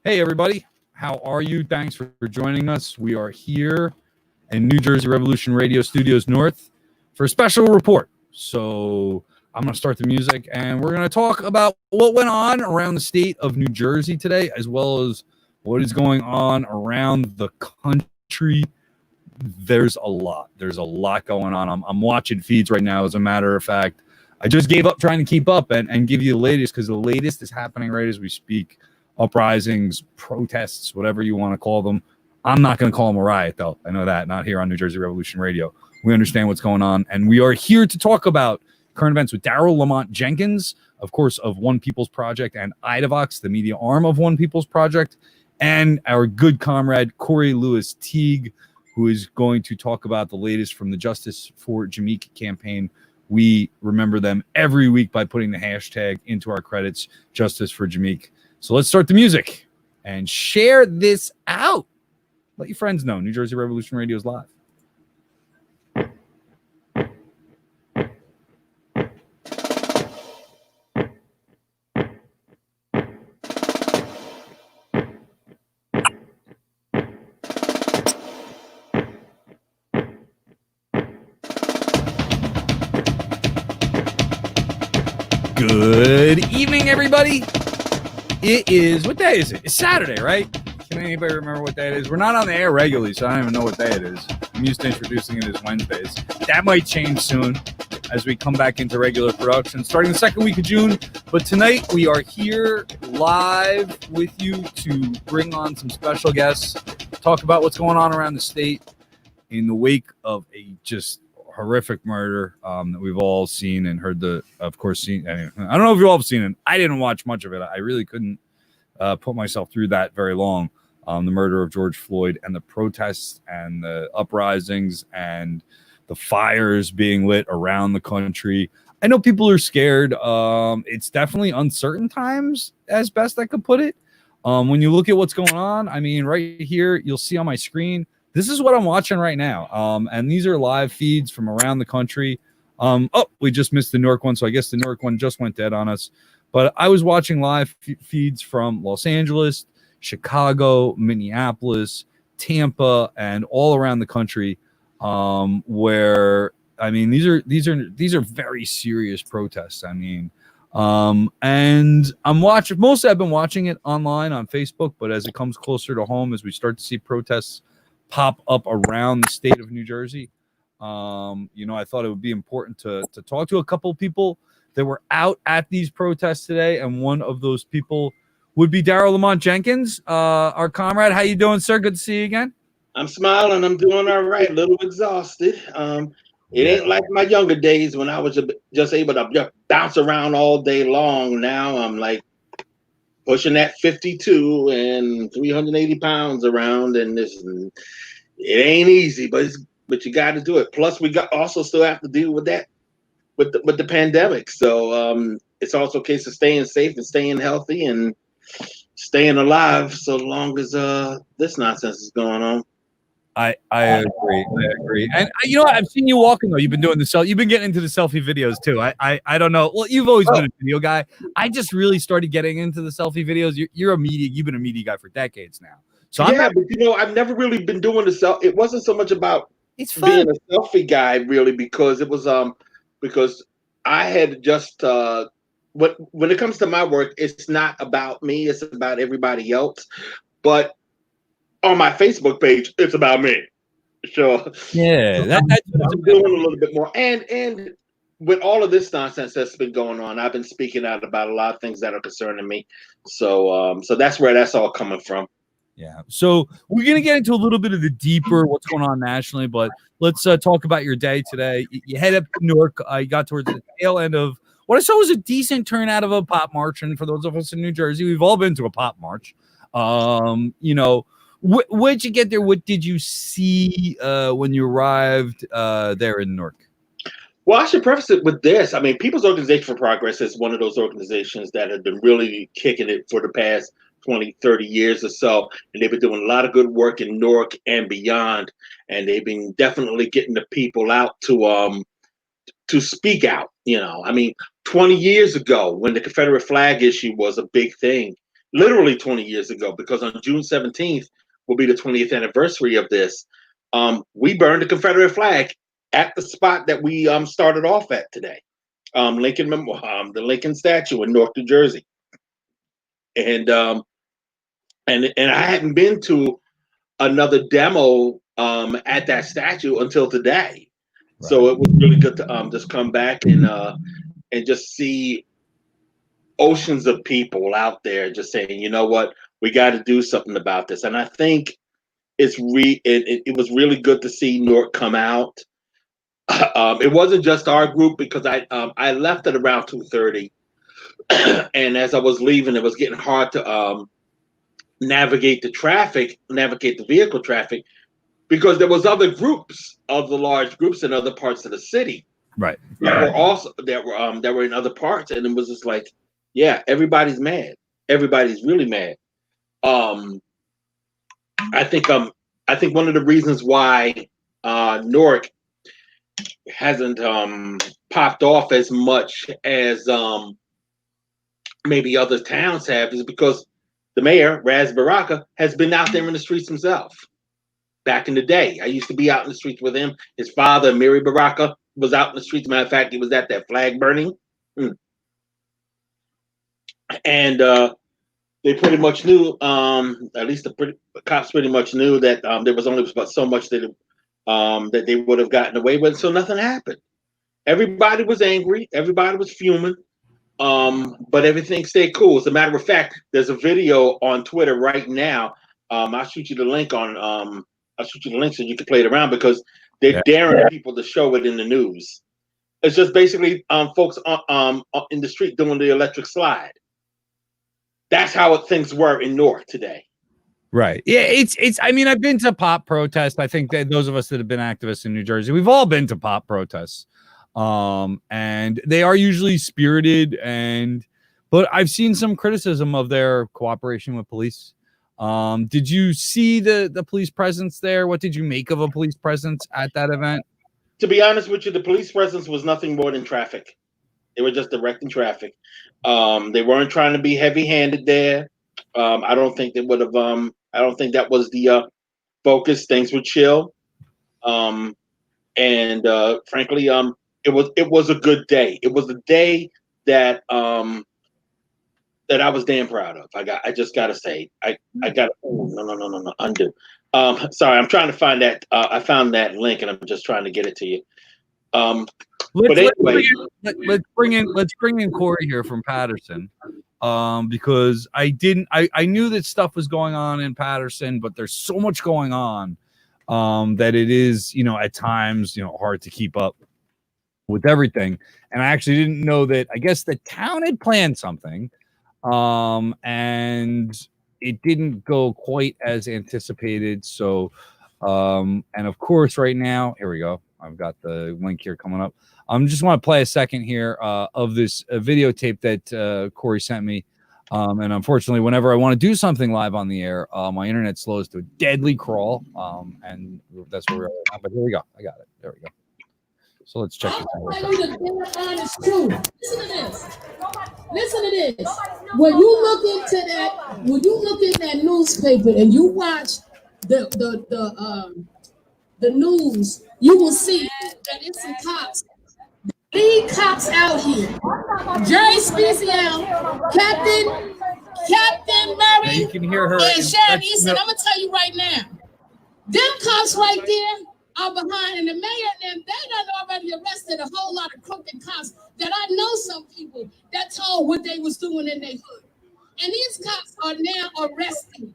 Hey, everybody. How are you? Thanks for joining us. We are here in New Jersey Revolution Radio Studios North for a special report. So I'm going to start the music, and we're going to talk about what went on around the state of New Jersey today, as well as what is going on around the country. There's a lot. There's a lot going on. I'm watching feeds right now, as a matter of fact. I just gave up trying to keep up and give you the latest, because the latest is happening right as we speak. Uprisings, protests, whatever you want to call them. I'm not going to call them a riot, though. I know that. Not here on New Jersey Revolution Radio. We understand what's going on, and we are here to talk about current events with Daryle Lamont Jenkins, of course, of One People's Project, and Idavox, the media arm of One People's Project, and our good comrade, Corey Lewis Teague, who is going to talk about the latest from the Justice for Jameek campaign. We remember them every week by putting the hashtag into our credits, Justice for Jameek. So let's start the music and share this out. Let your friends know New Jersey Revolution Radio is live. Good evening, everybody. It is, what day is it? It's Saturday, right? Can anybody remember what day it is? We're not on the air regularly, so I don't even know what day it is. I'm used to introducing it as Wednesdays. That might change soon as we come back into regular production starting the second week of June. But tonight we are here live with you to bring on some special guests, talk about what's going on around the state in the wake of a just horrific murder that we've all seen and heard I don't know if you all have seen it. I didn't watch much of it. I really couldn't put myself through that very long. The murder of George Floyd and the protests and the uprisings and the fires being lit around the country. I know people are scared. It's definitely uncertain times, as best I could put it. When you look at what's going on, I mean, right here, you'll see on my screen, this is what I'm watching right now. And these are live feeds from around the country. We just missed the Newark one, so I guess the Newark one just went dead on us. But I was watching live feeds from Los Angeles, Chicago, Minneapolis, Tampa, and all around the country, where, I mean, these are very serious protests. I mean, and mostly I've been watching it online on Facebook, but as it comes closer to home, as we start to see protests pop up around the state of New Jersey, I thought it would be important to talk to a couple of people that were out at these protests today, and one of those people would be Daryle Lamont Jenkins, our comrade. How you doing, sir? Good to see you again. I'm smiling. I'm doing all right. A little exhausted. It ain't like my younger days when I was just able to just bounce around all day long. Now I'm like pushing that 52 and 380 pounds around, and it ain't easy, but you got to do it. Plus, we also still have to deal with that with the pandemic. So it's also a case of staying safe and staying healthy and staying alive so long as this nonsense is going on. I agree. And I've seen you walking though. You've been doing you've been getting into the selfie videos too. I don't know. Well, you've always been a video guy. I just really started getting into the selfie videos. You've been a media guy for decades now. So yeah, but I've never really been doing the selfie. It wasn't so much about being a selfie guy really, because it was because I had just when it comes to my work, it's not about me, it's about everybody else. But on my Facebook page, it's about me. So yeah, I'm doing a little bit more. And with all of this nonsense that's been going on, I've been speaking out about a lot of things that are concerning me. So that's where that's all coming from. Yeah. So we're going to get into a little bit of the deeper what's going on nationally, but let's talk about your day today. You head up to Newark. You got towards the tail end of what I saw was a decent turnout of a pop march. And for those of us in New Jersey, we've all been to a pop march. Where'd you get there? What did you see when you arrived there in Newark? Well, I should preface it with this. I mean, People's Organization for Progress is one of those organizations that have been really kicking it for the past 20, 30 years or so. And they've been doing a lot of good work in Newark and beyond. And they've been definitely getting the people out to speak out. I mean, 20 years ago, when the Confederate flag issue was a big thing, literally 20 years ago, because on June 17th will be the 20th anniversary of this. We burned the Confederate flag at the spot that we started off at today, the Lincoln statue in Newark, New Jersey, and I hadn't been to another demo at that statue until today. Right. So it was really good to just come back and just see oceans of people out there just saying, you know what, we got to do something about this. And I think it was really good to see Newark come out. It wasn't just our group, because I left at around 2:30, and as I was leaving, it was getting hard to navigate the vehicle traffic, because there was other groups of the large groups in other parts of the city, right? That were in other parts, and it was just like, yeah, everybody's mad. Everybody's really mad. I think one of the reasons why Newark hasn't popped off as much as maybe other towns have is because the mayor, Ras Baraka, has been out there in the streets himself. Back in the day, I used to be out in the streets with him. His father, Mary Baraka, was out in the streets. Matter of fact, he was at that flag burning. And they pretty much knew, at least the cops pretty much knew that there was only about so much that they would have gotten away with, so nothing happened. Everybody was angry. Everybody was fuming. But everything stayed cool. As a matter of fact, there's a video on Twitter right now. I'll shoot you the link so you can play it around, because they're daring people to show it in the news. It's just basically folks in the street doing the electric slide. That's how things were in Newark today. Right. Yeah, it's I mean, I've been to pop protests. I think that those of us that have been activists in New Jersey, we've all been to pop protests. And they are usually spirited, but I've seen some criticism of their cooperation with police. Did you see the police presence there? What did you make of a police presence at that event? To be honest with you, the police presence was nothing more than traffic. They were just directing traffic. They weren't trying to be heavy-handed there. I don't think they would have. I don't think that was the focus. Things were chill. And frankly, it was a good day. It was a day that that I was damn proud of. I just gotta say, no, undo. Sorry, I'm trying to find that. I found that link, and I'm just trying to get it to you. Let's bring in Corey here from Paterson, because I knew that stuff was going on in Paterson, but there's so much going on that it is, at times, hard to keep up with everything. And I actually didn't know that. I guess the town had planned something, and it didn't go quite as anticipated. So, and of course, right now, here we go. I've got the link here coming up. Just want to play a second here of this videotape that Corey sent me. And unfortunately, whenever I want to do something live on the air, my internet slows to a deadly crawl. And that's where we are right now. But here we go. I got it. There we go. So let's check this out. Honest truth. Listen to this. Listen to this. When you look in that newspaper and you watch the news, you will see that it's some cops. Lead cops out here. Jerry Special, Captain Murray, now you can hear her, and Sharon Easton. I'm gonna tell you right now, them cops right there are behind, and the mayor and them, they done already arrested a whole lot of crooked cops that I know some people that told what they was doing in their hood. And these cops are now arrested.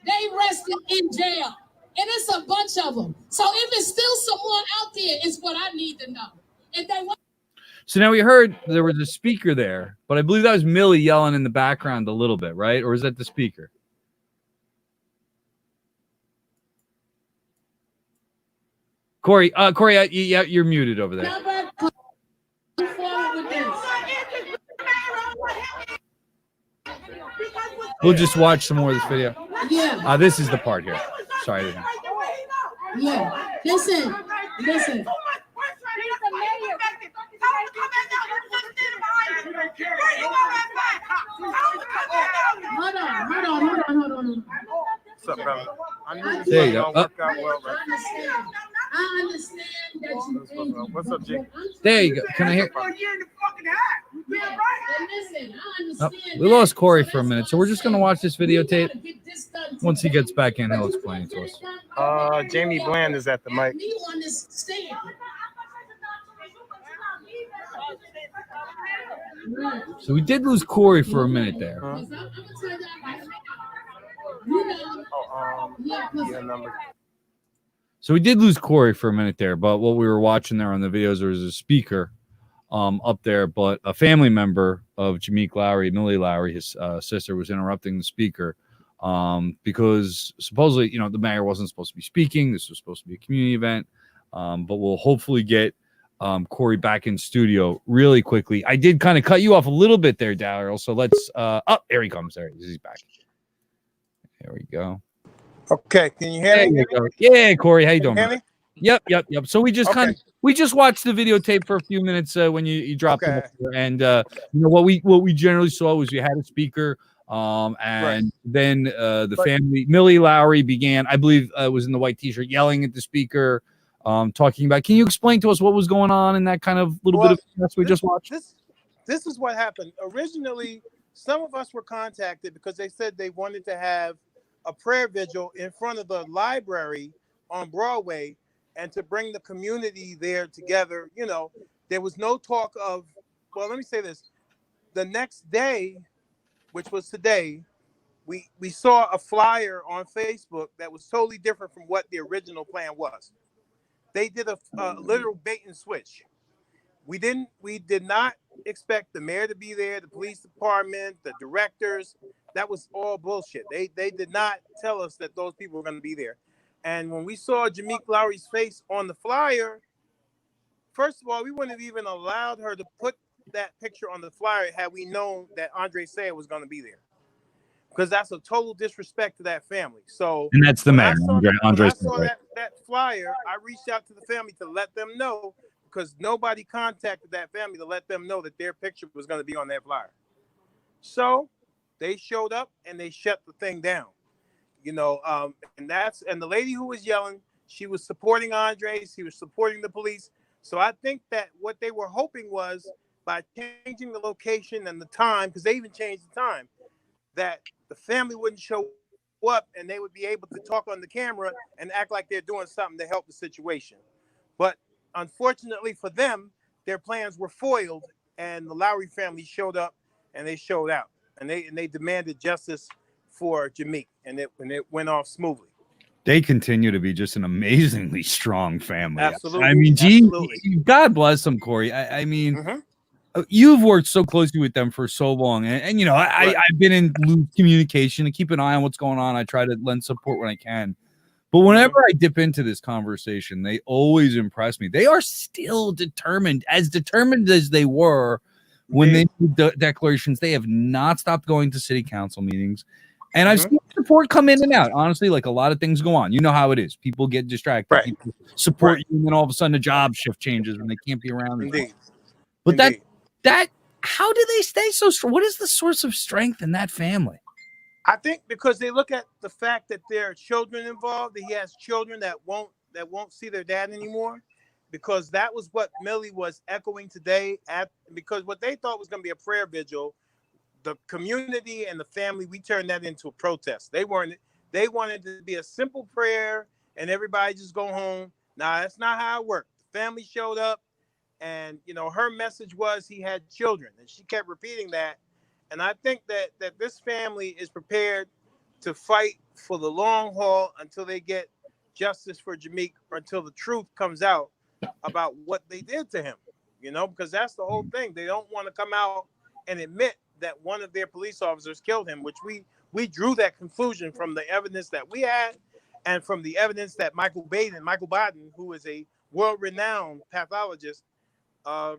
They arrested in jail. And it's a bunch of them. So if it's still someone out there, it's what I need to know. If they want. So now we heard there was a speaker there, but I believe that was Millie yelling in the background a little bit, right? Or is that the speaker? Corey, you're muted over there. We'll just watch some more of this video. Yeah. This is the part here. Sorry, I didn't. Yeah. Listen. Hold on. up, brother? I knew There you this go. was gonna work out well, right? I understand that you What's up, Jake? There you go. Can I hear? Yeah, right. Listen, I understand We lost that. Corey So for a that's minute, what so we're I'm just gonna saying. watch this We videotape. gotta get this done Once he today. gets back in, But he'll you explain it can't to get us. it done Jamie Bland is at the mic. me on this stand. So we did lose Corey for a minute there. Huh? I'm gonna tell y'all right now. You know, Yeah, number. So we did lose Corey for a minute there, but what we were watching there on the videos, there was a speaker up there, but a family member of Jameek Lowry, Millie Lowry, his sister, was interrupting the speaker because supposedly, the mayor wasn't supposed to be speaking. This was supposed to be a community event, but we'll hopefully get Corey back in studio really quickly. I did kind of cut you off a little bit there, Daryle, so let's there he comes. There he's back. There we go. Okay, can you hear me? Yeah, Corey, how you doing? Hear me? Yep. So we just we just watched the videotape for a few minutes when you dropped it, and what we generally saw was you had a speaker, and then the family, Millie Lowry began, I believe, was in the white T-shirt, yelling at the speaker, talking about. Can you explain to us what was going on in that kind of little bit of mess we just watched? This is what happened. Originally, some of us were contacted because they said they wanted to have a prayer vigil in front of the library on Broadway and to bring the community there together. There was no talk of, well, let me say this. The next day, which was today, we saw a flyer on Facebook that was totally different from what the original plan was. They did a literal bait and switch. We did not expect the mayor to be there, the police department, the directors. That was all bullshit. They did not tell us that those people were going to be there. And when we saw Jameek Lowry's face on the flyer, first of all, we wouldn't have even allowed her to put that picture on the flyer had we known that Andre Sayre was going to be there. Because that's a total disrespect to that family. So, and that's the mayor, Andre. I saw that flyer, I reached out to the family to let them know, because nobody contacted that family to let them know that their picture was going to be on that flyer. So they showed up and they shut the thing down. And the lady who was yelling, she was supporting Andre, she was supporting the police. So I think that what they were hoping was, by changing the location and the time, because they even changed the time, that the family wouldn't show up and they would be able to talk on the camera and act like they're doing something to help the situation. But unfortunately for them, their plans were foiled, and the Lowry family showed up and they showed out, and they demanded justice for Jameek, and it went off smoothly. They continue to be just an amazingly strong family. Absolutely. I mean, absolutely. God bless them, Corey. I mean, you've worked so closely with them for so long, and I've been in loose communication to keep an eye on what's going on. I try to lend support when I can. But whenever I dip into this conversation, they always impress me. They are still determined as they were when they did declarations. They have not stopped going to city council meetings. And I've seen support come in and out. Honestly, like a lot of things go on. You know how it is. People get distracted. Right. People support you, and then all of a sudden a job shift changes when they can't be around. Indeed. But that how do they stay so strong? What is the source of strength in that family? I think because they look at the fact that there are children involved, that he has children that won't see their dad anymore, because that was what Millie was echoing today. Because what they thought was going to be a prayer vigil, the community and the family, we turned that into a protest. They wanted it to be a simple prayer and everybody just go home. Nah, that's not how it worked. The family showed up, and her message was he had children, and she kept repeating that. And I think that this family is prepared to fight for the long haul until they get justice for Jameek, or until the truth comes out about what they did to him, because that's the whole thing. They don't want to come out and admit that one of their police officers killed him, which we drew that conclusion from the evidence that we had and from the evidence that Michael Baden, who is a world-renowned pathologist,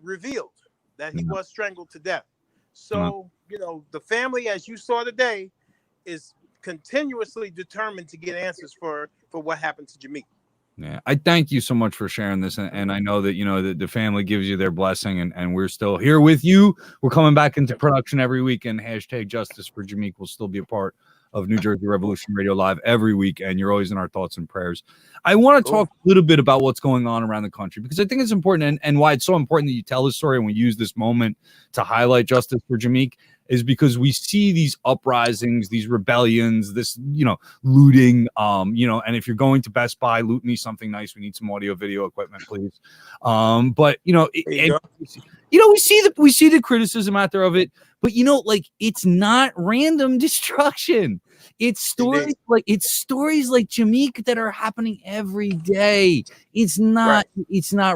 revealed that he was strangled to death. So, the family, as you saw today, is continuously determined to get answers for what happened to Jameek. Yeah, I thank you so much for sharing this, and I know that that the family gives you their blessing, and we're still here with you. We're coming back into production every week, and #Justice for Jameek will still be a part of New Jersey Revolution Radio Live every week, and you're always in our thoughts and prayers. I want to talk a little bit about what's going on around the country, because I think it's important, and why it's so important that you tell this story and we use this moment to highlight justice for Jameek is because we see these uprisings, these rebellions, this, looting, and if you're going to Best Buy, loot me something nice. We need some audio video equipment, please. But we see the criticism out there of it, but it's not random destruction. It's stories like Jameek that are happening every day. It's not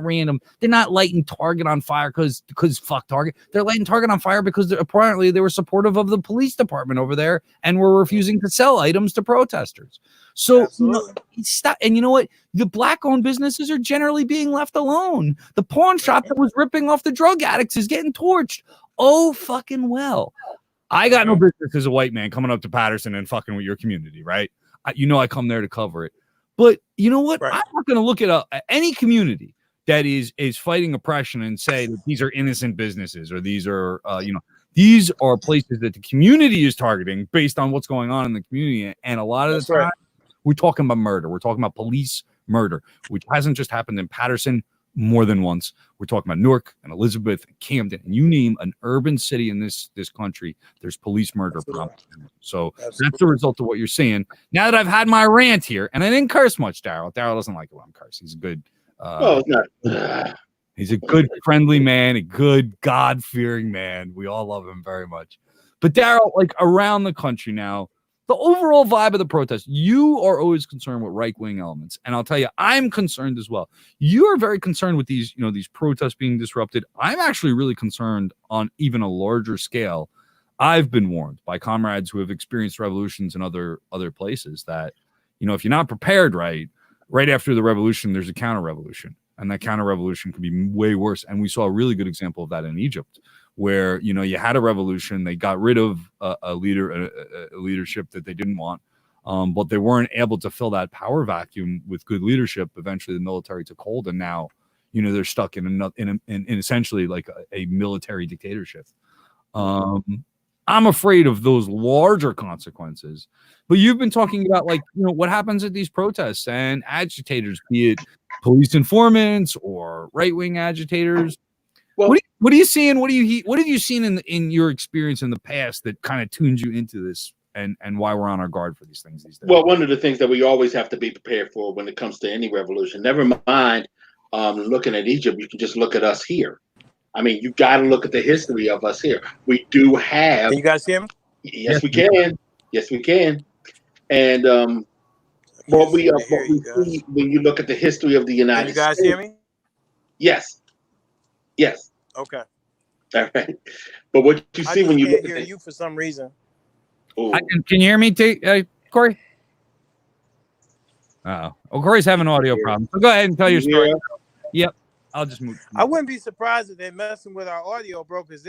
random. They're not lighting Target on fire because fuck Target. They're lighting Target on fire because apparently they were supportive of the police department over there and were refusing to sell items to protesters. So and you know what? The black-owned businesses are generally being left alone. The pawn shop that was ripping off the drug addicts is getting torched. Oh, fucking well. I got no business as a white man coming up to Paterson and fucking with your community, right? I come there to cover it. But you know what? Right. I'm not going to look at any community that is fighting oppression and say that these are innocent businesses or these are, these are places that the community is targeting based on what's going on in the community. And a lot of the time, we're talking about murder. We're talking about police murder, which hasn't just happened in Paterson more than once. We're talking about Newark and Elizabeth and Camden, and you name an urban city in this country, there's police murder problems. So that's the result of what you're saying. Now that I've had my rant here, and I didn't curse much, Daryle. Daryle doesn't like it when I'm cursing. He's a good he's a good, friendly man, a good, God-fearing man. We all love him very much. But Daryle, around the country now, the overall vibe of the protest, you are always concerned with right-wing elements. And I'll tell you, I'm concerned as well. You are very concerned with these protests being disrupted. I'm actually really concerned on even a larger scale. I've been warned by comrades who have experienced revolutions in other places that, if you're not prepared right after the revolution, there's a counter-revolution. And that counter-revolution could be way worse. And we saw a really good example of that in Egypt, where you had a revolution, they got rid of a leadership that they didn't want, but they weren't able to fill that power vacuum with good leadership. Eventually, the military took hold, and now they're stuck in essentially like a military dictatorship. I'm afraid of those larger consequences. But you've been talking about what happens at these protests and agitators, be it police informants or right-wing agitators. Well, what are you seeing? What have you seen in your experience in the past that kind of tuned you into this and why we're on our guard for these things these days? Well, one of the things that we always have to be prepared for when it comes to any revolution, never mind looking at Egypt, you can just look at us here. I mean, you got to look at the history of us here. We do have. Can you guys hear me? Yes, we can. Yes, we can. And what we see when you look at the history of the United States. Can you guys hear me? Yes. Yes. Okay. All right. But what you see when you look at you for some reason. Can you hear me, Corey? Oh, Corey's having audio problems. So go ahead and tell your story. Yep. I'll just move. I wouldn't be surprised if they're messing with our audio, bro, because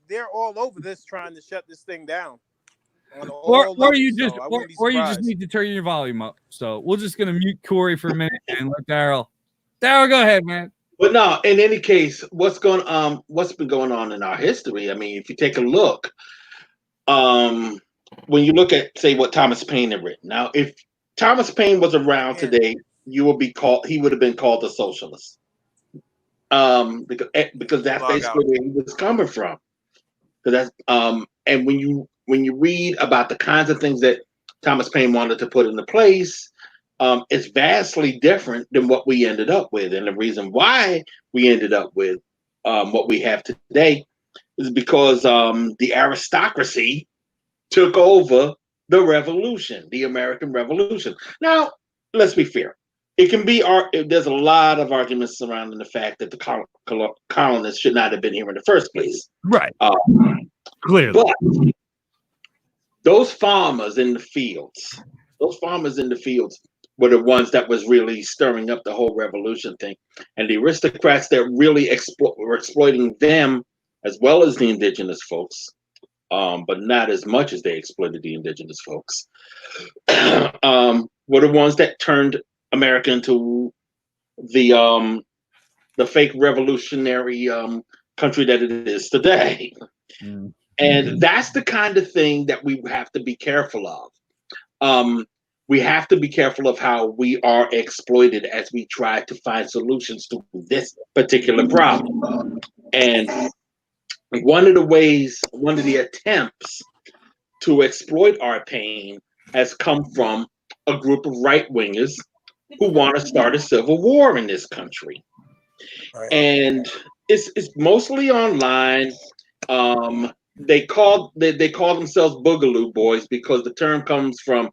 they're all over this trying to shut this thing down. Or you just need to turn your volume up. So we're just gonna mute Corey for a minute and let Daryle. Daryle, go ahead, man. But no, in any case, what's been going on in our history? I mean, if you take a look, when you look at, say, what Thomas Paine had written. Now, if Thomas Paine was around today, he would have been called a socialist. Because that's basically where he was coming from. Because that's and when you read about the kinds of things that Thomas Paine wanted to put into place, it's vastly different than what we ended up with. And the reason why we ended up with what we have today is because the aristocracy took over the revolution, the American Revolution. Now, let's be fair. It can be there's a lot of arguments surrounding the fact that the colonists should not have been here in the first place. Right. Clearly. But those farmers in the fields were the ones that was really stirring up the whole revolution thing. And the aristocrats that really were exploiting them as well as the indigenous folks, but not as much as they exploited the indigenous folks, were the ones that turned America into the fake revolutionary country that it is today. And that's the kind of thing that we have to be careful of. We have to be careful of how we are exploited as we try to find solutions to this particular problem. And one of the attempts to exploit our pain has come from a group of right wingers who want to start a civil war in this country. Right. And it's mostly online. They call themselves Boogaloo Boys because the term comes from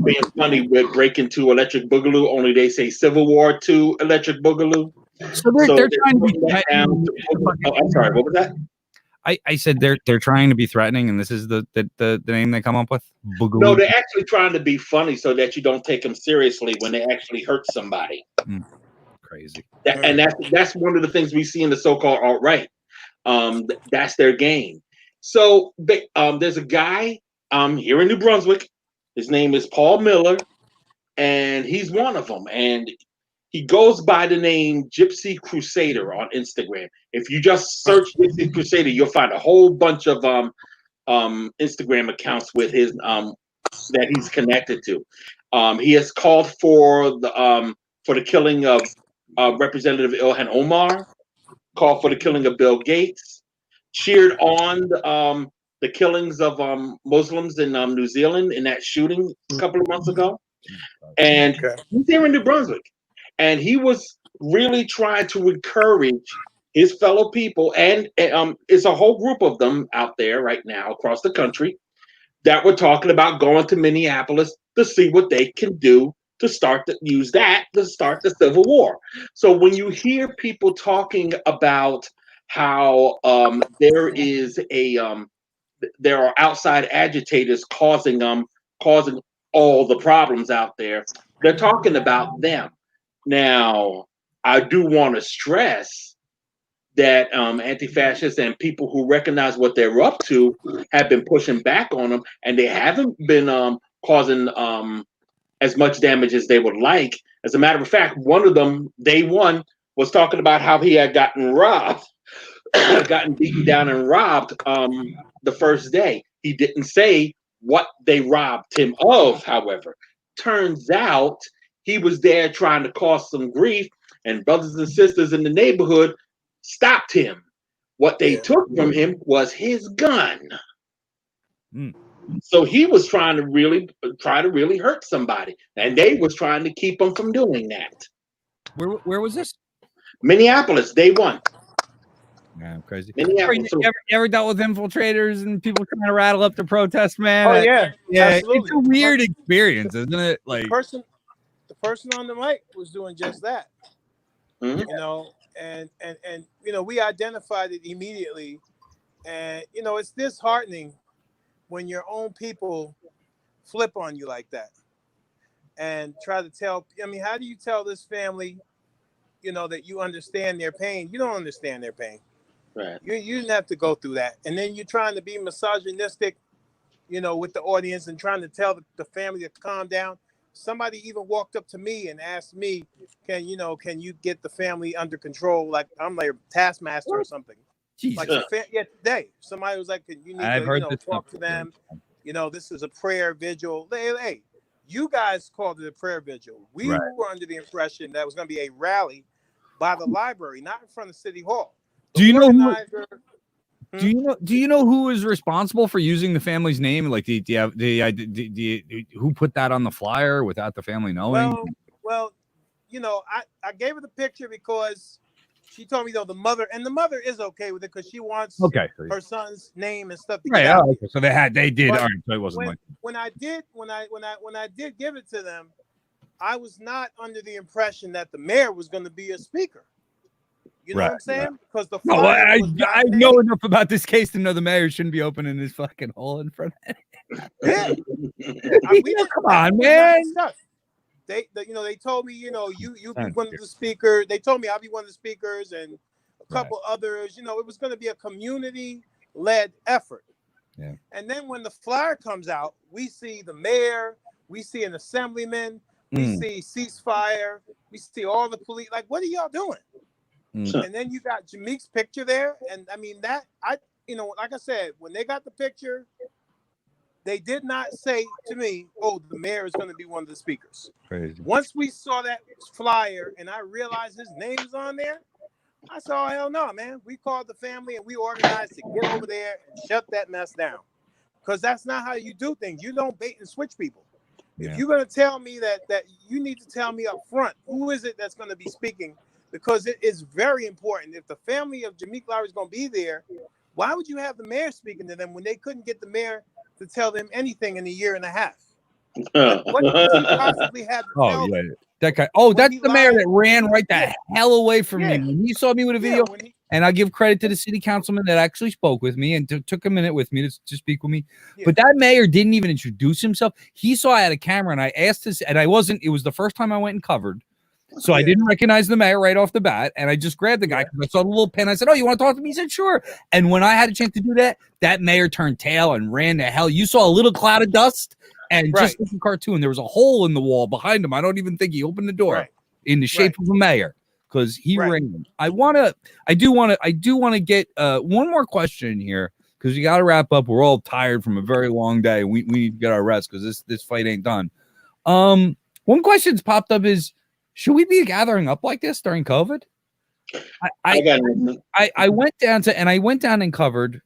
being funny with Break Into Electric Boogaloo. Only they say Civil War II Electric Boogaloo. So they're trying to be that down to, I'm sorry, what was that? I said they're trying to be threatening, and this is the name they come up with. Boogaloo. No, they're actually trying to be funny so that you don't take them seriously when they actually hurt somebody. Crazy. And that's one of the things we see in the so-called alt-right. That's their game. So there's a guy here in New Brunswick. His name is Paul Miller, and he's one of them. And he goes by the name Gypsy Crusader on Instagram. If you just search Gypsy Crusader, you'll find a whole bunch of Instagram accounts with his that he's connected to. He has called for the killing of Representative Ilhan Omar, called for the killing of Bill Gates, cheered on the killings of Muslims in New Zealand in that shooting a couple of months ago. And he's here in New Brunswick. And he was really trying to encourage his fellow people, and it's a whole group of them out there right now across the country that were talking about going to Minneapolis to see what they can do to use that to start the Civil War. So when you hear people talking about how there are outside agitators causing all the problems out there, they're talking about them. Now, I do want to stress that anti-fascists and people who recognize what they're up to have been pushing back on them, and they haven't been causing as much damage as they would like. As a matter of fact, one of them, day one, was talking about how he had gotten robbed, gotten beaten down and robbed the first day. He didn't say what they robbed him of, however. Turns out he was there trying to cause some grief, and brothers and sisters in the neighborhood stopped him. What they took from him was his gun. So he was trying to really hurt somebody, and they was trying to keep him from doing that. Where was this? Minneapolis, day one. Yeah, crazy. Minneapolis. You ever dealt with infiltrators and people trying to rattle up the protest, man? Oh yeah, absolutely. It's a weird experience, isn't it? Like the person on the mic was doing just that. Mm-hmm. You know, and you know, we identified it immediately, and you know, it's disheartening when your own people flip on you like that and try to tell. I mean, how do you tell this family, you know, that you understand their pain? You don't understand their pain. Right. You didn't have to go through that, and then you're trying to be misogynistic, you know, with the audience and trying to tell the family to calm down. Somebody even walked up to me and asked me, can you get the family under control? Like I'm like a taskmaster or something. Jesus. Like today, somebody was like, you need to talk to them. You know, this is a prayer vigil. Hey, you guys called it a prayer vigil. We were under the impression that it was going to be a rally by the library, not in front of City Hall. Do you know who is responsible for using the family's name? Like, who put that on the flyer without the family knowing? Well, you know, I gave her the picture because she told me though the mother is okay with it because she wants her son's name and stuff. Right. Oh, okay. So they did. All right. So it wasn't when I did give it to them, I was not under the impression that the mayor was going to be a speaker. You know what I'm saying? Because the I know enough about this case to know the mayor shouldn't be opening his fucking hole in front of it. Yeah. Come on, man. They told me, you be one of the speakers. They told me I'll be one of the speakers and a couple others. You know, it was going to be a community-led effort. Yeah. And then when the flyer comes out, we see the mayor, we see an assemblyman, we see ceasefire, we see all the police. Like, what are y'all doing? And then you got Jameek's picture there, and I mean that like I said, when they got the picture, they did not say to me, "Oh, the mayor is going to be one of the speakers." Crazy. Once we saw that flyer and I realized his name's on there, I said, "Oh, hell no, man!" We called the family and we organized to get over there and shut that mess down. Because that's not how you do things. You don't bait and switch people. Yeah. If you're going to tell me that you need to tell me up front, who is it that's going to be speaking? Because it is very important. If the family of Jameek Lowry is going to be there, why would you have the mayor speaking to them when they couldn't get the mayor to tell them anything in a year and a half? What does he possibly have to tell Oh, yeah. them? That guy. Oh, When that's he the mayor lied- that ran right the Yeah. hell away from me Yeah. when he saw me with a video. when he- And I give credit to the city councilman that actually spoke with me and took a minute with me to speak with me. Yeah. But that mayor didn't even introduce himself. He saw I had a camera and I asked this, and it was the first time I went and covered. So I Yeah. didn't recognize the mayor right off the bat. And I just grabbed the guy because I saw the little pen. I said, "Oh, you want to talk to me?" He said, "Sure." And when I had a chance to do that, that mayor turned tail and ran to hell. You saw a little cloud of dust, and Right. just like the cartoon, there was a hole in the wall behind him. I don't even think he opened the door Right. in the shape of a mayor because he Right. ran. I do want to get one more question here because we got to wrap up. We're all tired from a very long day. We need to get our rest because this fight ain't done. One question's popped up is, should we be gathering up like this during COVID? I went down and covered.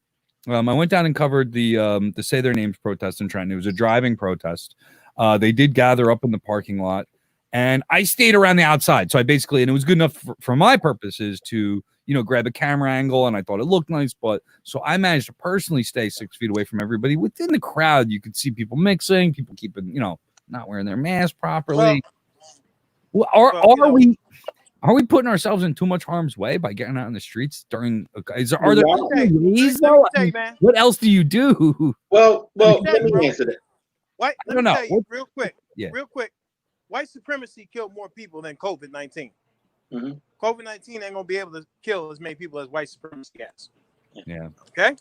I went down and covered the Say Their Names protest in Trenton. It was a driving protest. They did gather up in the parking lot, and I stayed around the outside. So and it was good enough for my purposes to grab a camera angle, and I thought it looked nice. But so I managed to personally stay 6 feet away from everybody. Within the crowd, you could see people mixing, people keeping not wearing their mask properly. Are we putting ourselves in too much harm's way by getting out in the streets during? Are there ways though? Man. What else do you do? Well, let me answer that. Let me tell you real quick. Real quick. White supremacy killed more people than COVID-19. Mm-hmm. COVID-19 ain't gonna be able to kill as many people as white supremacy has. Yeah. Okay.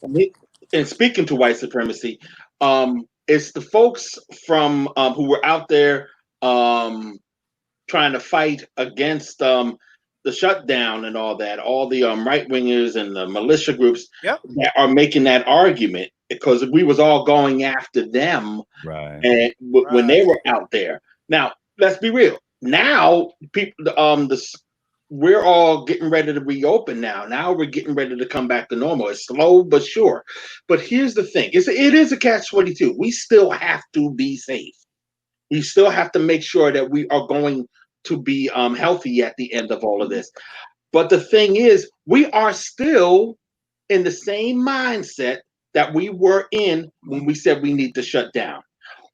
And speaking to white supremacy, it's the folks from who were out there trying to fight against the shutdown and all that, all the right wingers and the militia groups that are making that argument because we was all going after them, right? And when they were out there. Now, let's be real. Now, people, we're all getting ready to reopen now. Now we're getting ready to come back to normal. It's slow but sure. But here's the thing: it is a catch-22. We still have to be safe. We still have to make sure that we are going to be healthy at the end of all of this. But the thing is, we are still in the same mindset that we were in when we said we need to shut down.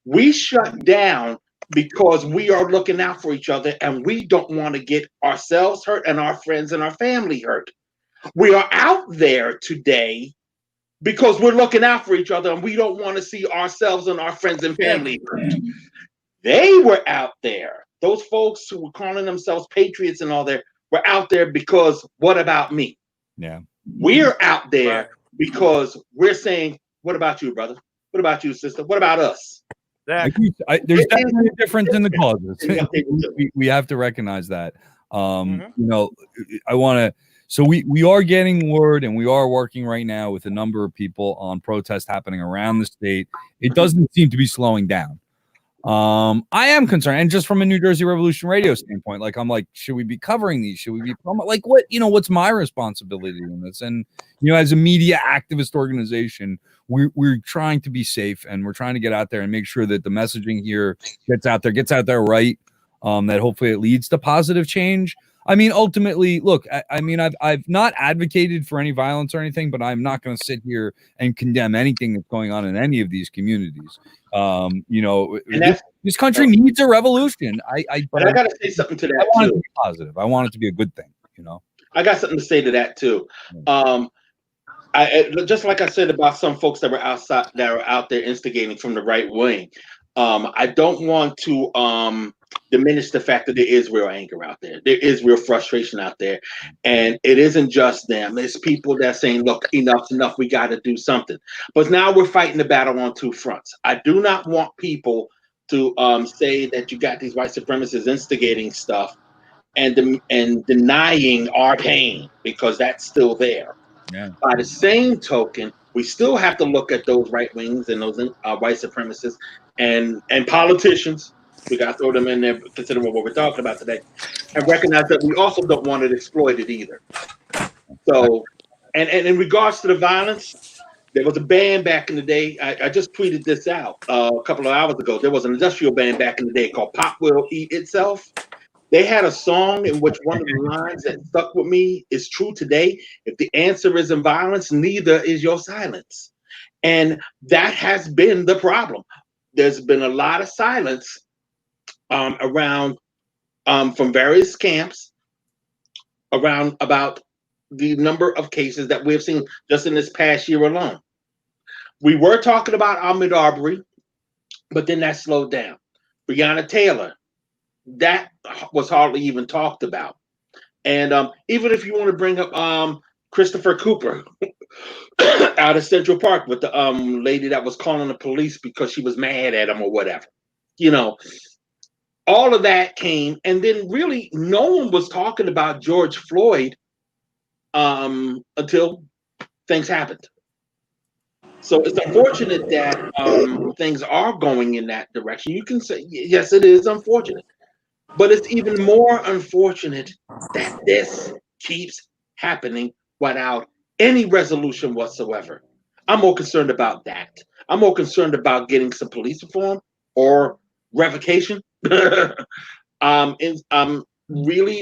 We shut down because we are looking out for each other and we don't want to get ourselves hurt and our friends and our family hurt. We are out there today because we're looking out for each other and we don't want to see ourselves and our friends and family hurt. They were out there. Those folks who were calling themselves patriots and all that were out there because what about me? Yeah. We're out there because we're saying, what about you, brother? What about you, sister? What about us? Exactly. There's definitely a difference in the causes. we have to recognize that. I want to. So we are getting word, and we are working right now with a number of people on protests happening around the state. It doesn't seem to be slowing down. I am concerned, and just from a New Jersey Revolution Radio standpoint, I'm like, should we be covering these? Should we be what's my responsibility in this? And as a media activist organization, we're trying to be safe, and we're trying to get out there and make sure that the messaging here gets out there right. That hopefully it leads to positive change. I mean, ultimately, look, I've not advocated for any violence or anything, but I'm not going to sit here and condemn anything that's going on in any of these communities. This country needs a revolution. I got to say something to that. I want it to be positive. I want it to be a good thing. I got something to say to that too. I just like I said about some folks that were out there instigating from the right wing. I don't want to diminish the fact that there is real anger out there. There is real frustration out there. And it isn't just them. It's people that are saying, look, enough's enough. We got to do something. But now we're fighting the battle on two fronts. I do not want people to say that you got these white supremacists instigating stuff and denying our pain, because that's still there. Yeah. By the same token, We still have to look at those right wings and those white supremacists and politicians. We got to throw them in there, considering what we're talking about today, and recognize that we also don't want it exploited either. So, and in regards to the violence, there was a band back in the day. I just tweeted this out a couple of hours ago. There was an industrial band back in the day called Pop Will Eat Itself. They had a song in which one of the lines that stuck with me is true today. If the answer isn't violence, neither is your silence. And that has been the problem. There's been a lot of silence around from various camps around about the number of cases that we've seen just in this past year alone. We were talking about Ahmaud Arbery, but then that slowed down. Breonna Taylor, that was hardly even talked about. And even if you want to bring up Christopher Cooper out of Central Park with the lady that was calling the police because she was mad at him or whatever, you know, all of that came, and then really no one was talking about George Floyd until things happened. So it's unfortunate that things are going in that direction. You can say, yes, it is unfortunate. But it's even more unfortunate that this keeps happening without any resolution whatsoever. I'm more concerned about that. I'm more concerned about getting some police reform or revocation. Really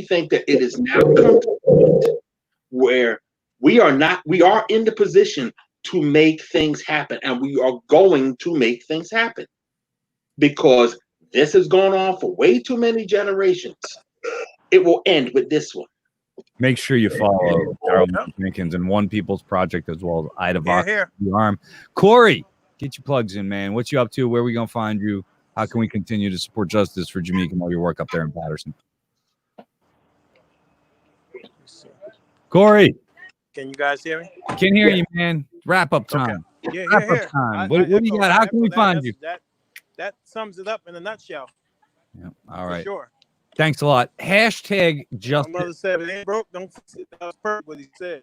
think that it is now come to a point where we are in the position to make things happen, and we are going to make things happen because this has gone on for way too many generations. It will end with this one. Make sure you follow Daryle Lamont Jenkins and One People's Project as well as Ida Vox. Arm. Corey, get your plugs in, man. What you up to? Where are we going to find you? How can we continue to support justice for Jameek and all your work up there in Paterson? Corey. Can you guys hear me? Can hear you, man. Wrap up time. Okay. Wrap up time. What do you got? How can we find you? That sums it up in a nutshell. Yeah. All right. Sure. Thanks a lot. Hashtag justice. My mother said, if it ain't broke, don't fix it. That was perfect what he said.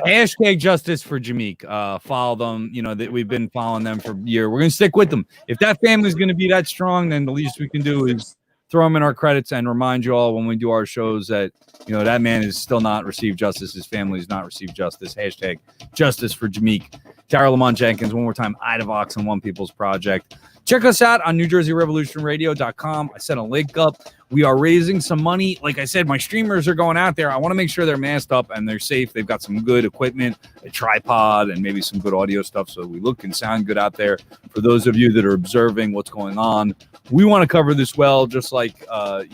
Hashtag justice for Jameek. Follow them. You know that we've been following them for a year. We're gonna stick with them. If that family's gonna be that strong, then the least we can do is throw them in our credits and remind you all when we do our shows that that man is still not received justice. His family has not received justice. Hashtag justice for Jameek. Daryle Lamont Jenkins. One more time. Ida Vox and One People's Project. Check us out on NewJerseyRevolutionRadio.com. I sent a link up. We are raising some money. Like I said, my streamers are going out there. I want to make sure they're masked up and they're safe. They've got some good equipment, a tripod, and maybe some good audio stuff so we look and sound good out there. For those of you that are observing what's going on, we want to cover this well, just like, a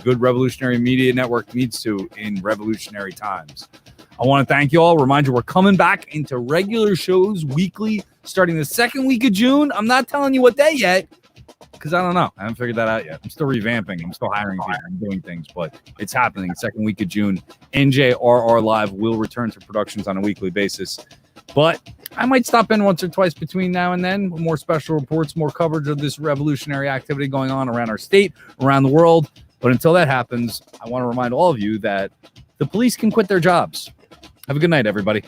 good revolutionary media network needs to in revolutionary times. I want to thank you all. Remind you, we're coming back into regular shows weekly starting the second week of June. I'm not telling you what day yet because I don't know. I haven't figured that out yet. I'm still revamping. I'm still hiring people. I'm doing things, but it's happening. Second week of June. NJRR Live will return to productions on a weekly basis. But I might stop in once or twice between now and then with more special reports, more coverage of this revolutionary activity going on around our state, around the world. But until that happens, I want to remind all of you that the police can quit their jobs. Have a good night, everybody.